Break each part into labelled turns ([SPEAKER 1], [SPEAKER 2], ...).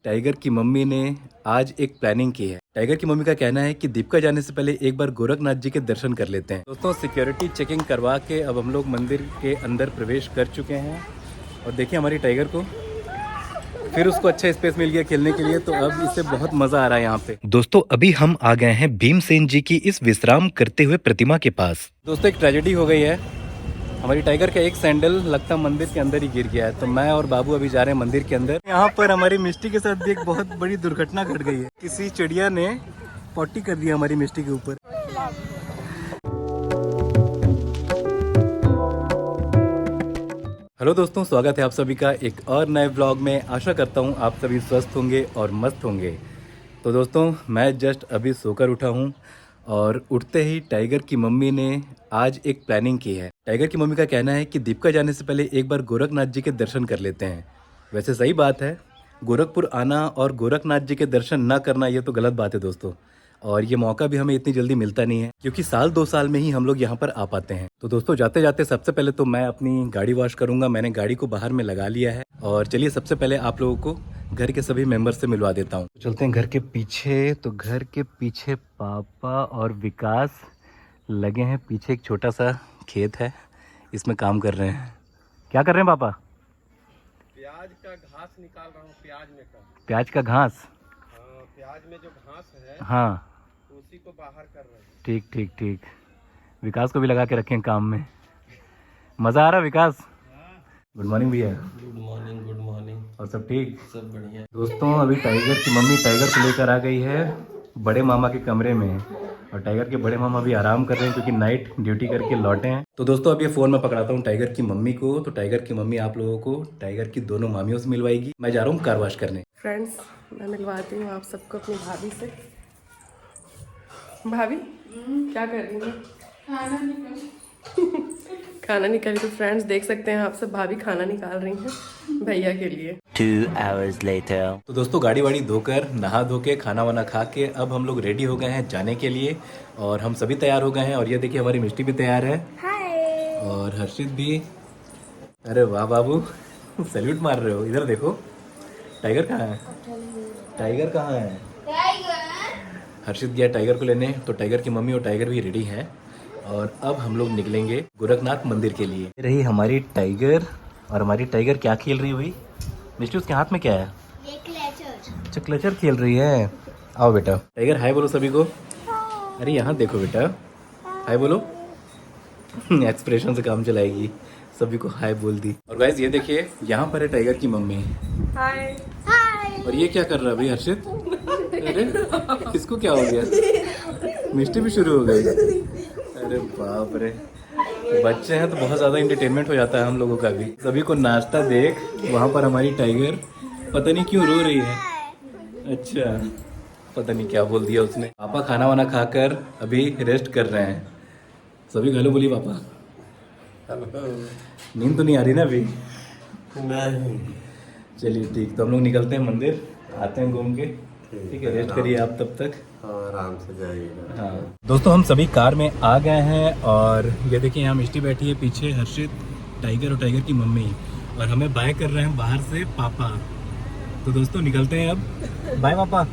[SPEAKER 1] Tiger की mummy ने आज एक प्लानिंग की है। टाइगर की मम्मी का कहना है कि दीपका जाने से पहले एक बार गोरखनाथ जी के दर्शन कर लेते हैं। दोस्तों, सिक्योरिटी चेकिंग करवा के अब हम लोग मंदिर के अंदर प्रवेश कर चुके हैं और देखिए हमारी टाइगर को फिर उसको अच्छा स्पेस मिल गया खेलने के लिए, तो अब इससे बहुत मजा आ रहा है यहाँ पे। दोस्तों, अभी हम आ गए हैं भीमसेन जी की इस विश्राम करते हुए प्रतिमा के पास। दोस्तों, एक ट्रेजेडी हो गई है। हमारी टाइगर का एक सैंडल लगता मंदिर के अंदर ही गिर गया है, तो मैं और बाबू अभी जा रहे हैं मंदिर के अंदर। यहाँ पर हमारी मिष्टी के साथ भी एक बहुत बड़ी दुर्घटना घट गई है। किसी चिड़िया ने पॉटी कर दिया हमारी मिष्टी के ऊपर। हेलो दोस्तों, स्वागत है आप सभी का एक और नए व्लॉग में। आशा करता हूँ आप सभी स्वस्थ होंगे और मस्त होंगे। तो दोस्तों, मैं जस्ट अभी सोकर उठा हूँ और उठते ही टाइगर की मम्मी ने आज एक प्लानिंग की है। टाइगर की मम्मी का कहना है कि दीपका जाने से पहले एक बार गोरखनाथ जी के दर्शन कर लेते हैं। वैसे सही बात है, गोरखपुर आना और गोरखनाथ जी के दर्शन ना करना ये तो गलत बात है दोस्तों। और ये मौका भी हमें इतनी जल्दी मिलता नहीं है, क्योंकि साल 2 साल में ही हम लोग यहाँ पर आ पाते हैं। तो दोस्तों, जाते जाते सबसे पहले तो मैं अपनी गाड़ी वॉश करूंगा। मैंने गाड़ी को बाहर में लगा लिया है और चलिए सबसे पहले आप लोगों को घर के सभी मेंबर से मिलवा देता हूँ। तो चलते हैं घर के पीछे। तो घर के पीछे पापा और विकास लगे हैं। पीछे एक छोटा सा खेत है, इसमें काम कर रहे हैं। क्या कर रहे हैं पापा?
[SPEAKER 2] प्याज का घास निकाल रहा हूँ।
[SPEAKER 1] प्याज का घास?
[SPEAKER 2] हाँ, प्याज में जो घास है
[SPEAKER 1] हाँ,
[SPEAKER 2] उसी को बाहर कर रहे हैं।
[SPEAKER 1] ठीक ठीक ठीक। विकास को भी लगा के रखें काम में। मज़ा आ रहा विकास? गुड मॉर्निंग भैया।
[SPEAKER 2] Good morning, good morning.
[SPEAKER 1] और सब ठीक?
[SPEAKER 2] सब बढ़िया।
[SPEAKER 1] दोस्तों, अभी टाइगर की मम्मी टाइगर को लेकर आ गई है बड़े मामा के कमरे में, और टाइगर के बड़े मामा भी आराम कर रहे हैं क्योंकि नाइट ड्यूटी करके लौटे हैं। तो दोस्तों, अब ये फ़ोन में पकड़ाता हूँ टाइगर की मम्मी को। तो टाइगर की मम्मी आप लोगों को टाइगर की दोनों मामियों से मिलवाएगी। मैं जा रहा हूँ कार वॉश करने।
[SPEAKER 3] फ्रेंड्स, मैं मिलवाती हूँ आप सबको अपनी भाभी से। भाभी क्या कर रही हैं? खाना निकाल। तो फ्रेंड्स देख सकते हैं आप सब, भाभी खाना निकाल रही हैं भैया के लिए।
[SPEAKER 4] 2 hours later.
[SPEAKER 1] तो दोस्तों, गाड़ी वाड़ी धोकर नहा धो के खाना वाना खा के अब हम लोग रेडी हो गए हैं जाने के लिए, और हम सभी तैयार हो गए हैं। और ये देखिए हमारी मिष्टी भी तैयार है। हाय। और हर्षित भी। अरे वाह बाबू, सैल्यूट मार रहे हो। इधर देखो, टाइगर कहाँ है? टाइगर कहाँ है? हर्षित गया टाइगर को लेने, तो टाइगर की मम्मी और टाइगर भी रेडी हैं। और अब हम लोग निकलेंगे गोरखनाथ मंदिर के लिए। ये रही हमारी टाइगर। और हमारी टाइगर क्या खेल रही है भाई? मिष्टी, उसके हाथ में क्या है?
[SPEAKER 5] ये क्लचर।
[SPEAKER 1] अच्छा, क्लचर खेल रही है। आओ बेटा। टाइगर हाय बोलो सभी को। अरे यहाँ देखो बेटा, हाय बोलो। एक्सप्रेशन से काम चलाएगी। सभी को हाय बोल दी। और गाइस, ये देखिए यहाँ पर है टाइगर की मम्मी।
[SPEAKER 3] हाय।
[SPEAKER 1] और ये क्या कर रहा है भाई हर्षित? अरे इसको क्या हो गया? मिष्टी भी शुरू हो गई। अरे बाप रे, बच्चे हैं तो बहुत ज़्यादा इंटरटेनमेंट हो जाता है हम लोगों का भी। सभी को नाश्ता देख वहाँ पर हमारी टाइगर पता नहीं क्यों रो रही है। अच्छा, पता नहीं क्या बोल दिया उसने। पापा खाना वाना खाकर अभी रेस्ट कर रहे हैं। सभी हेलो बोलिए पापा। नींद तो नहीं आ रही ना अभी?
[SPEAKER 2] नहीं।
[SPEAKER 1] चलिए ठीक, तो हम लोग निकलते हैं मंदिर, आते हैं घूम के। ठीक है, रेस्ट करिए आप तब तक।
[SPEAKER 2] आराम से जाइएगा।
[SPEAKER 1] हाँ दोस्तों, हम सभी कार में आ गए हैं। और ये देखिए यहाँ मिष्टी बैठी है पीछे, हर्षित, टाइगर और टाइगर की मम्मी। और हमें बाय कर रहे हैं बाहर से पापा। तो दोस्तों निकलते हैं अब। बाय पापा।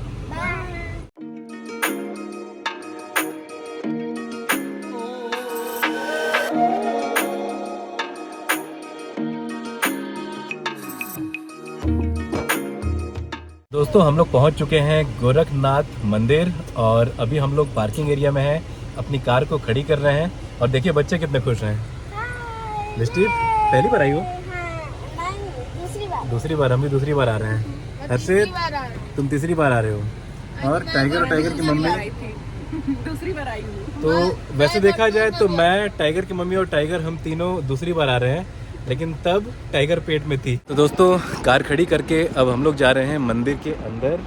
[SPEAKER 1] दोस्तों, हम लोग पहुंच चुके हैं गोरखनाथ मंदिर, और अभी हम लोग पार्किंग एरिया में हैं। अपनी कार को खड़ी कर रहे हैं। और देखिए बच्चे कितने खुश हैं। मिष्टी, पहली बार आई हो? दूसरी बार। हम भी दूसरी बार आ रहे हैं। हर्षित, तुम तीसरी बार आ रहे हो। और टाइगर की मम्मी
[SPEAKER 3] दूसरी बार आई हूँ।
[SPEAKER 1] तो वैसे देखा जाए तो मैं, टाइगर की मम्मी और टाइगर, हम तीनों दूसरी बार आ रहे हैं, लेकिन तब टाइगर पेट में थी। तो दोस्तों, कार खड़ी करके अब हम लोग जा रहे हैं मंदिर के अंदर,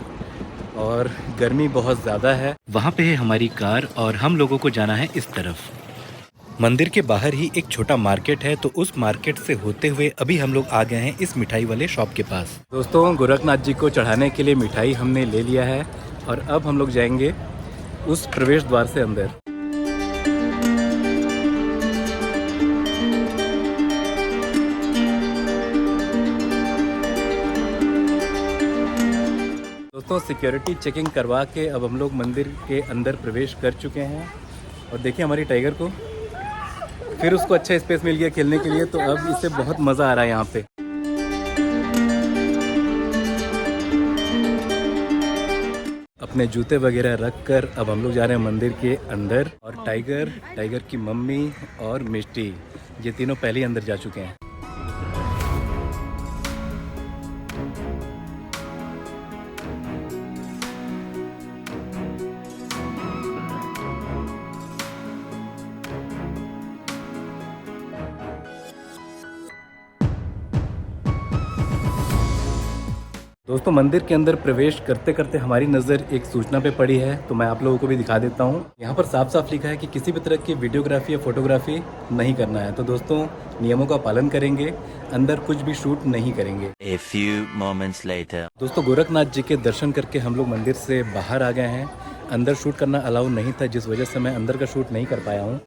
[SPEAKER 1] और गर्मी बहुत ज़्यादा है। वहाँ पे है हमारी कार और हम लोगों को जाना है इस तरफ। मंदिर के बाहर ही एक छोटा मार्केट है, तो उस मार्केट से होते हुए अभी हम लोग आ गए हैं इस मिठाई वाले शॉप के पास। दोस्तों, गोरखनाथ जी को चढ़ाने के लिए मिठाई हमने ले लिया है, और अब हम लोग जाएंगे उस प्रवेश द्वार से अंदर। दोस्तों सिक्योरिटी चेकिंग करवा के अब हम लोग मंदिर के अंदर प्रवेश कर चुके हैं और देखिए हमारी टाइगर को फिर उसको अच्छा स्पेस मिल गया खेलने के लिए, तो अब इसे बहुत मज़ा आ रहा है यहाँ पे। अपने जूते वगैरह रख कर अब हम लोग जा रहे हैं मंदिर के अंदर और टाइगर की मम्मी और मिष्टी ये तीनों पहले ही अंदर जा चुके हैं। दोस्तों मंदिर के अंदर प्रवेश करते करते हमारी नज़र एक सूचना पे पड़ी है, तो मैं आप लोगों को भी दिखा देता हूँ। यहाँ पर साफ साफ लिखा है कि किसी भी तरह की वीडियोग्राफी या फोटोग्राफी नहीं करना है। तो दोस्तों नियमों का पालन करेंगे, अंदर कुछ भी शूट नहीं करेंगे।
[SPEAKER 4] A few moments later.
[SPEAKER 1] दोस्तों गोरखनाथ जी के दर्शन करके हम लोग मंदिर से बाहर आ गए हैं। अंदर शूट करना अलाउ नहीं था, जिस वजह से मैं अंदर का शूट नहीं कर पाया हूँ।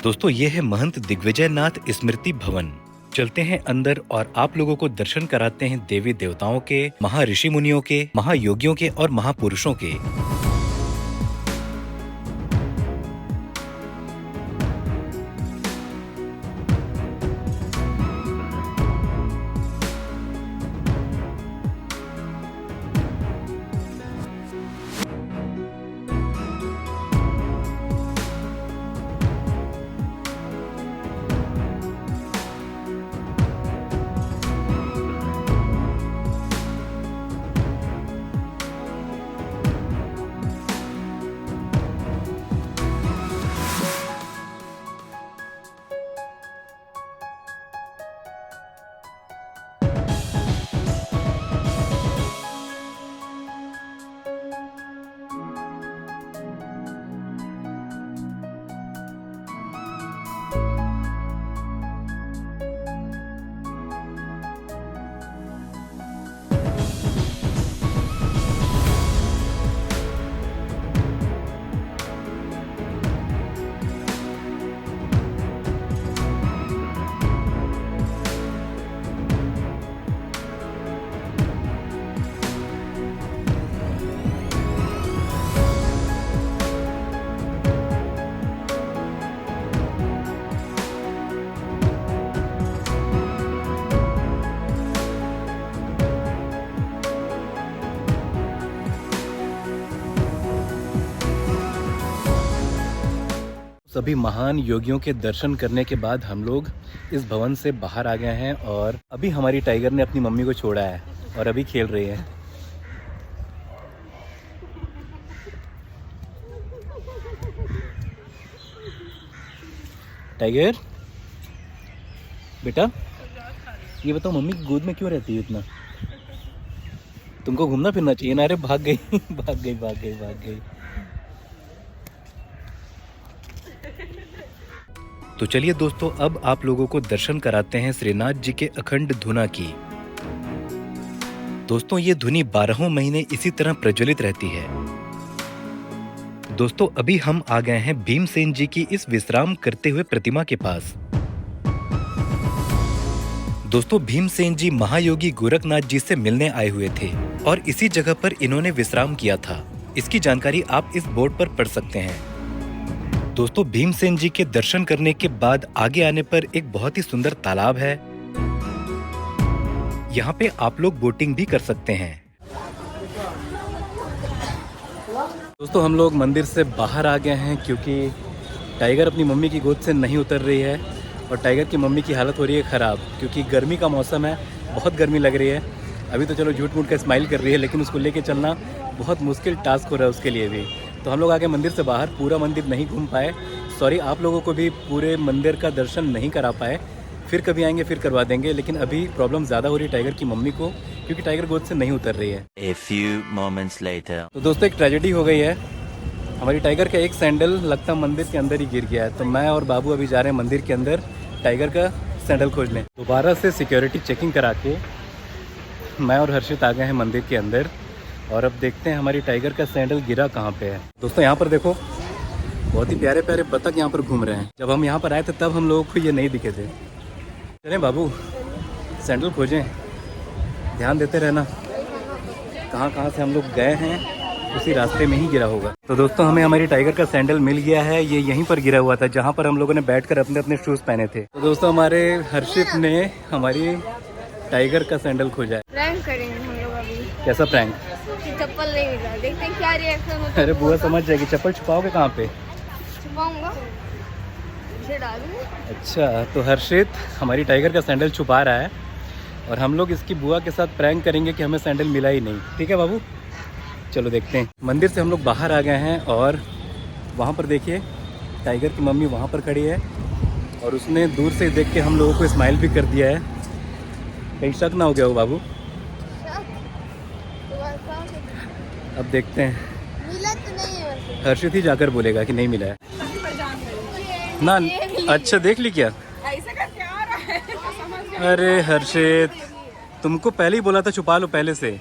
[SPEAKER 1] दोस्तों ये है महंत दिग्विजय नाथ स्मृति भवन। चलते हैं अंदर और आप लोगों को दर्शन कराते हैं देवी देवताओं के, महर्षि मुनियों के, महायोगियों के और महापुरुषों के। सभी महान योगियों के दर्शन करने के बाद हम लोग इस भवन से बाहर आ गए हैं और अभी हमारी टाइगर ने अपनी मम्मी को छोड़ा है और अभी खेल रही है। टाइगर बेटा ये बताओ मम्मी की गोद में क्यों रहती है इतना? तुमको घूमना फिरना चाहिए ना। अरे भाग गई भाग गई भाग गई भाग गई। तो चलिए दोस्तों अब आप लोगों को दर्शन कराते हैं श्रीनाथ जी के अखंड धुना की। दोस्तों ये धुनी 12 महीने इसी तरह प्रज्वलित रहती है। दोस्तों अभी हम आ गए हैं भीमसेन जी की इस विश्राम करते हुए प्रतिमा के पास। दोस्तों भीमसेन जी महायोगी गोरखनाथ जी से मिलने आए हुए थे और इसी जगह पर इन्होंने विश्राम किया था। इसकी जानकारी आप इस बोर्ड पर पढ़ सकते हैं। दोस्तों भीमसेन जी के दर्शन करने के बाद आगे आने पर एक बहुत ही सुंदर तालाब है। यहाँ पे आप लोग बोटिंग भी कर सकते हैं। दोस्तों हम लोग मंदिर से बाहर आ गए हैं क्योंकि टाइगर अपनी मम्मी की गोद से नहीं उतर रही है और टाइगर की मम्मी की हालत हो रही है ख़राब क्योंकि गर्मी का मौसम है, बहुत गर्मी लग रही है। अभी तो चलो झूठ मूठ का स्माइल कर रही है, लेकिन उसको लेके चलना बहुत मुश्किल टास्क हो रहा है उसके लिए भी। तो हम लोग आगे मंदिर से बाहर, पूरा मंदिर नहीं घूम पाए। सॉरी आप लोगों को भी पूरे मंदिर का दर्शन नहीं करा पाए। फिर कभी आएंगे फिर करवा देंगे, लेकिन अभी प्रॉब्लम ज़्यादा हो रही है टाइगर की मम्मी को क्योंकि टाइगर गोद से नहीं उतर रही है।
[SPEAKER 4] A few moments later.
[SPEAKER 1] तो दोस्तों एक ट्रेजेडी हो गई है। हमारी टाइगर का एक सैंडल लगता मंदिर के अंदर ही गिर गया है। तो मैं और बाबू अभी जा रहे हैं मंदिर के अंदर टाइगर का सैंडल खोजने। दोबारा से सिक्योरिटी चेकिंग करा के मैं और हर्षित आ गए हैं मंदिर के अंदर और अब देखते हैं हमारी टाइगर का सैंडल गिरा कहाँ पे है। दोस्तों यहाँ पर देखो बहुत ही प्यारे प्यारे बतख यहाँ पर घूम रहे हैं। जब हम यहाँ पर आए थे तब हम लोगों को ये नहीं दिखे थे। चलें बाबू, सैंडल खोजें, ध्यान देते रहना। कहाँ कहाँ से हम लोग गए हैं उसी रास्ते में ही गिरा होगा। तो दोस्तों हमें हमारी टाइगर का सैंडल मिल गया है। ये यहीं पर गिरा हुआ था जहाँ पर हम लोगों ने बैठकर अपने अपने शूज़ पहने थे। तो दोस्तों हमारे हर्षित ने हमारी टाइगर का सैंडल खोजा है।
[SPEAKER 5] प्रैंक करेंगे हम लोग अभी।
[SPEAKER 1] कैसा प्रैंक?
[SPEAKER 5] चप्पल नहीं मिला, देखते हैं क्या रिएक्शन होता है।
[SPEAKER 1] अरे बुआ समझ जाएगी। चप्पल छुपाओगे कहाँ पे?
[SPEAKER 5] छुपाऊंगा, इसे डालूंगा।
[SPEAKER 1] अच्छा, तो हर्षित हमारी टाइगर का सैंडल छुपा रहा है और हम लोग इसकी बुआ के साथ प्रैंक करेंगे कि हमें सैंडल मिला ही नहीं। ठीक है बाबू, चलो देखते हैं। मंदिर से हम लोग बाहर आ गए हैं और वहाँ पर देखिए टाइगर की मम्मी वहाँ पर खड़ी है और उसने दूर से देख के हम लोगों को स्माइल भी कर दिया है। कहीं शक ना हो गया हो बाबू? अब देखते हैं।
[SPEAKER 5] मिला तो नहीं है वैसे।
[SPEAKER 1] हर्षित ही जाकर बोलेगा कि नहीं मिला है ना। अच्छा देख ली क्या?
[SPEAKER 3] ऐसे करके आ रहा है समझ गए।
[SPEAKER 1] अरे हर्षित, तुमको पहले ही बोला था छुपा लो पहले से,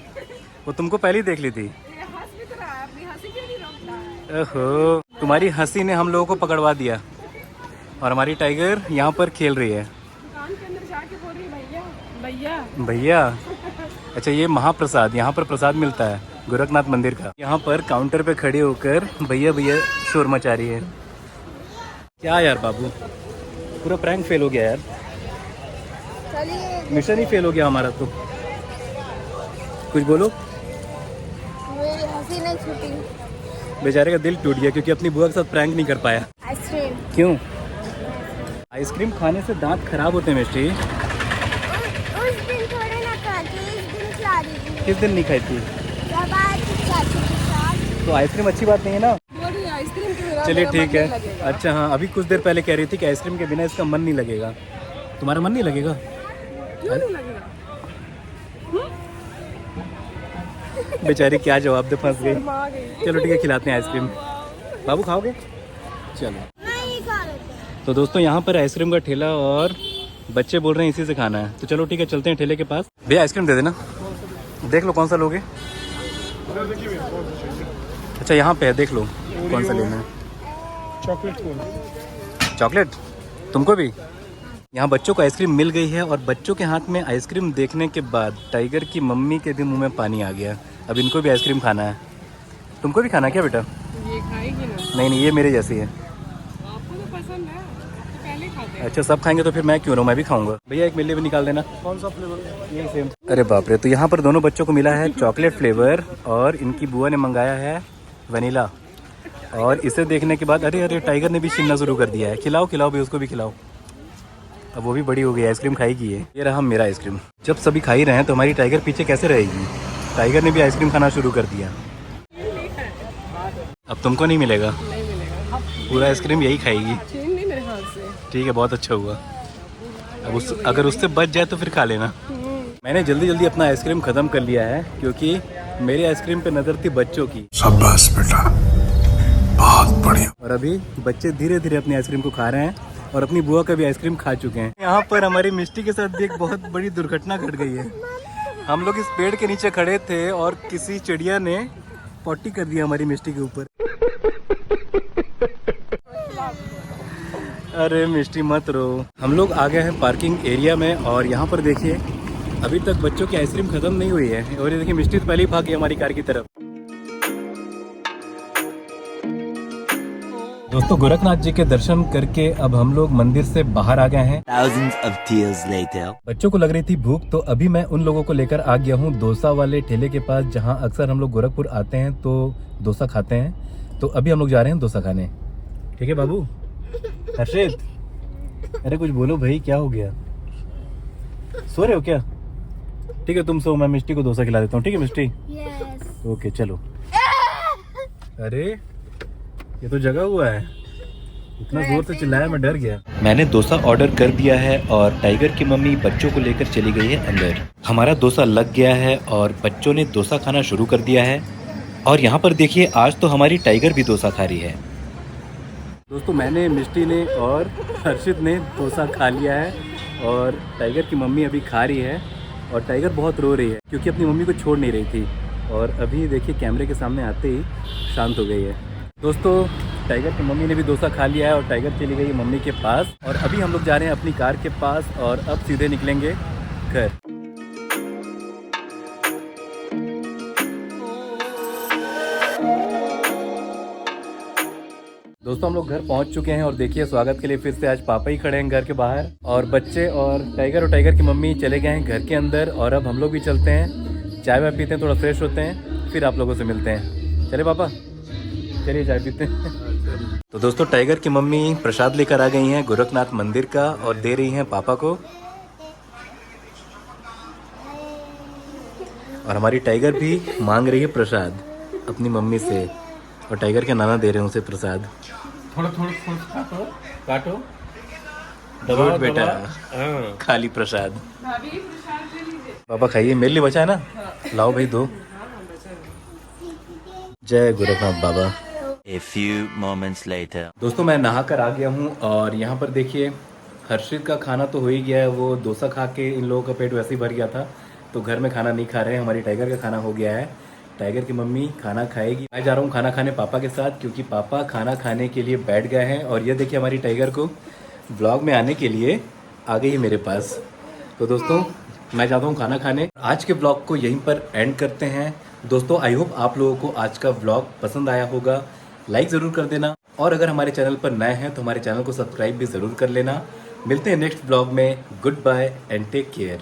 [SPEAKER 1] वो तुमको पहले ही देख ली थी।
[SPEAKER 3] हंस भी तो रहा है, अपनी हंसी क्यों नहीं रोकता है?
[SPEAKER 1] ओहो, तुम्हारी हंसी ने हम लोगों को पकड़वा दिया और हमारी टाइगर यहाँ पर खेल रही है।
[SPEAKER 3] दुकान के अंदर जाके बोल रही भैया भैया
[SPEAKER 1] भैया, अच्छा ये महाप्रसाद, यहाँ पर प्रसाद मिलता है गोरखनाथ मंदिर का। यहाँ पर काउंटर पे खड़े होकर भैया भैया शोर मचा रही है। क्या यार बाबू, पूरा प्रैंक फेल हो गया यार।
[SPEAKER 5] चलिए,
[SPEAKER 1] मिशन ही फेल हो गया हमारा। तो कुछ बोलो।
[SPEAKER 5] मेरी हंसी नहीं छूटी।
[SPEAKER 1] बेचारे का दिल टूट गया क्योंकि अपनी बुआ के साथ प्रैंक नहीं कर पाया।
[SPEAKER 5] आइसक्रीम।
[SPEAKER 1] क्यों? आइसक्रीम खाने से दांत खराब होते हैं मिस्टी।
[SPEAKER 5] उस दिन थोड़े ना खाती, इस दिन खिला दीजिए।
[SPEAKER 1] किस दिन नहीं खाई थी?
[SPEAKER 5] जब आज चाची के साथ।
[SPEAKER 1] तो आइसक्रीम अच्छी बात नहीं है ना।
[SPEAKER 3] बोल रही आइसक्रीम के बिना
[SPEAKER 1] चलिए
[SPEAKER 3] मेरा
[SPEAKER 1] ठीक
[SPEAKER 3] मन
[SPEAKER 1] है।
[SPEAKER 3] नहीं लगेगा।
[SPEAKER 1] अच्छा हाँ, अभी कुछ देर पहले कह रही थी कि आइसक्रीम के बिना इसका मन नहीं लगेगा। तुम्हारा मन नहीं लगेगा?
[SPEAKER 3] क्यों नहीं लगेगा?
[SPEAKER 1] बेचारी क्या जवाब दे, फंस गई।
[SPEAKER 3] शर्मा गई।
[SPEAKER 1] चलो ठीक है, खिलाते हैं आइसक्रीम। बाबू खाओगे? चलो।
[SPEAKER 5] नहीं खा लेते।
[SPEAKER 1] तो दोस्तों यहाँ पर आइसक्रीम का ठेला और बच्चे बोल रहे हैं इसी से खाना है। तो चलो ठीक है, चलते हैं ठेले के पास। भैया आइसक्रीम दे देना, देख लो कौन सा लोगे। अच्छा यहाँ पे है, देख लो कौन सा लेना है। चॉकलेट तुमको भी? यहाँ बच्चों को आइसक्रीम मिल गई है और बच्चों के हाथ में आइसक्रीम देखने के बाद टाइगर की मम्मी के भी मुंह में पानी आ गया। अब इनको भी आइसक्रीम खाना है। तुमको भी खाना है क्या बेटा?
[SPEAKER 3] ये खाएगी ना?
[SPEAKER 1] नहीं, ये मेरे जैसी है।
[SPEAKER 3] आपको तो पसंद है, आप तो पहले खाते हैं।
[SPEAKER 1] अच्छा सब खाएंगे तो फिर मैं क्यों रहूँ, मैं भी खाऊंगा। भैया एक मेरे लिए भी निकाल देना। कौन सा फ्लेवर? ये सेम। अरे बाप रे, तो यहाँ पर दोनों बच्चों को मिला है चॉकलेट फ्लेवर और इनकी बुआ ने मंगाया है वनीला। और इसे देखने के बाद अरे अरे टाइगर ने भी छीनना शुरू कर दिया है। खिलाओ खिलाओ भी, उसको भी खिलाओ। अब वो भी बड़ी हो गई, आइसक्रीम खाएगी ये रहा मेरा आइसक्रीम। जब सभी खा ही रहे हैं तो हमारी टाइगर पीछे कैसे रहेगी? टाइगर ने भी आइसक्रीम खाना शुरू कर दिया। अब तुमको नहीं मिलेगा,
[SPEAKER 3] नहीं मिलेगा।
[SPEAKER 1] पूरा आइसक्रीम यही खाएगी।
[SPEAKER 3] छीन ली मेरे हाथ से।
[SPEAKER 1] ठीक है, बहुत अच्छा हुआ। अब अगर उससे बच जाए तो फिर खा लेना। मैंने जल्दी जल्दी अपना आइसक्रीम ख़त्म कर लिया है क्योंकि मेरे आइसक्रीम पे नज़र थी बच्चों की।
[SPEAKER 6] शाबाश बेटा, बहुत बढ़िया।
[SPEAKER 1] और अभी बच्चे धीरे धीरे अपनी आइसक्रीम को खा रहे हैं और अपनी बुआ का भी आइसक्रीम खा चुके हैं। यहाँ पर हमारी मिष्टी के साथ भी एक बहुत बड़ी दुर्घटना घट गई है। हम लोग इस पेड़ के नीचे खड़े थे और किसी चिड़िया ने पॉटी कर दिया हमारी मिष्टी के ऊपर। अरे मिष्टी मत रो। हम लोग आ गए हैं पार्किंग एरिया में और यहाँ पर देखिए अभी तक बच्चों की आइसक्रीम खत्म नहीं हुई है और ये देखिए मिष्टी तो पहले ही भाग गई हमारी कार की तरफ। दोस्तों गोरखनाथ जी के दर्शन करके अब हम लोग मंदिर से बाहर आ गए हैं।
[SPEAKER 4] Thousands of tears later.
[SPEAKER 1] बच्चों को लग रही थी भूख, तो अभी मैं उन लोगों को लेकर आ गया हूँ डोसा वाले ठेले के पास, जहाँ अक्सर हम लोग गोरखपुर आते हैं तो डोसा खाते हैं। तो अभी हम लोग जा रहे हैं डोसा खाने। ठीक है बाबू? हर्षित, अरे कुछ बोलो भाई, क्या हो गया? सो रहे हो क्या? ठीक है तुम सो, मैं मिष्टी को डोसा खिला देता हूँ। ठीक है मिष्टी?
[SPEAKER 5] यस।
[SPEAKER 1] ओके चलो। अरे ये तो जगा हुआ है, इतना जोर से चिल्लाया मैं डर गया। मैंने डोसा ऑर्डर कर दिया है और टाइगर की मम्मी बच्चों को लेकर चली गई है अंदर। हमारा डोसा लग गया है और बच्चों ने डोसा खाना शुरू कर दिया है। और यहाँ पर देखिए आज तो हमारी टाइगर भी डोसा खा रही है। दोस्तों मैंने, मिष्टी ने और हर्षित ने डोसा खा लिया है और टाइगर की मम्मी अभी खा रही है और टाइगर बहुत रो रही है क्योंकि अपनी मम्मी को छोड़ नहीं रही थी। और अभी देखिए कैमरे के सामने आते ही शांत हो गई है। दोस्तों टाइगर की मम्मी ने भी डोसा खा लिया है और टाइगर चली गई मम्मी के पास। और अभी हम लोग जा रहे हैं अपनी कार के पास और अब सीधे निकलेंगे घर। दोस्तों हम लोग घर पहुंच चुके हैं और देखिए स्वागत के लिए फिर से आज पापा ही खड़े हैं घर के बाहर और बच्चे और टाइगर की मम्मी चले गए हैं घर के अंदर। और अब हम लोग भी चलते हैं, चाय वाय पीते हैं, थोड़ा फ्रेश होते हैं, फिर आप लोगों से मिलते हैं। चले पापा, चलिए चाय पीते हैं। तो दोस्तों टाइगर की मम्मी प्रसाद लेकर आ गई हैं गोरखनाथ मंदिर का और दे रही हैं पापा को। और हमारी टाइगर भी मांग रही है प्रसाद अपनी मम्मी से और टाइगर के नाना दे रहे हैं उसे प्रसाद।
[SPEAKER 2] थोड़ा काटो
[SPEAKER 1] दबाओ बेटा,
[SPEAKER 2] हाँ।
[SPEAKER 1] खाली प्रसाद। पापा खाइए, मेरे लिए बचा है ना, लाओ भाई दो। जय गोरखनाथ बाबा।
[SPEAKER 4] A few moments later.
[SPEAKER 1] दोस्तों मैं नहा कर आ गया हूँ और यहाँ पर देखिए हर्षित का खाना तो हो ही गया है, वो डोसा खा के इन लोगों का पेट वैसे ही भर गया था तो घर में खाना नहीं खा रहे हैं। हमारी टाइगर का खाना हो गया है, टाइगर की मम्मी खाना खाएगी। मैं जा रहा हूँ खाना खाने पापा के साथ क्योंकि पापा खाना खाने के लिए बैठ गए हैं। और ये देखिए हमारी टाइगर को ब्लॉग में आने के लिए आ गई है मेरे पास। तो दोस्तों मैं जाता हूँ खाना खाने। आज के ब्लॉग को यहीं पर एंड करते हैं। दोस्तों आई होप आप लोगों को आज का ब्लॉग पसंद आया होगा, लाइक ज़रूर कर देना और अगर हमारे चैनल पर नए हैं तो हमारे चैनल को सब्सक्राइब भी ज़रूर कर लेना। मिलते हैं नेक्स्ट ब्लॉग में। Good bye and take care.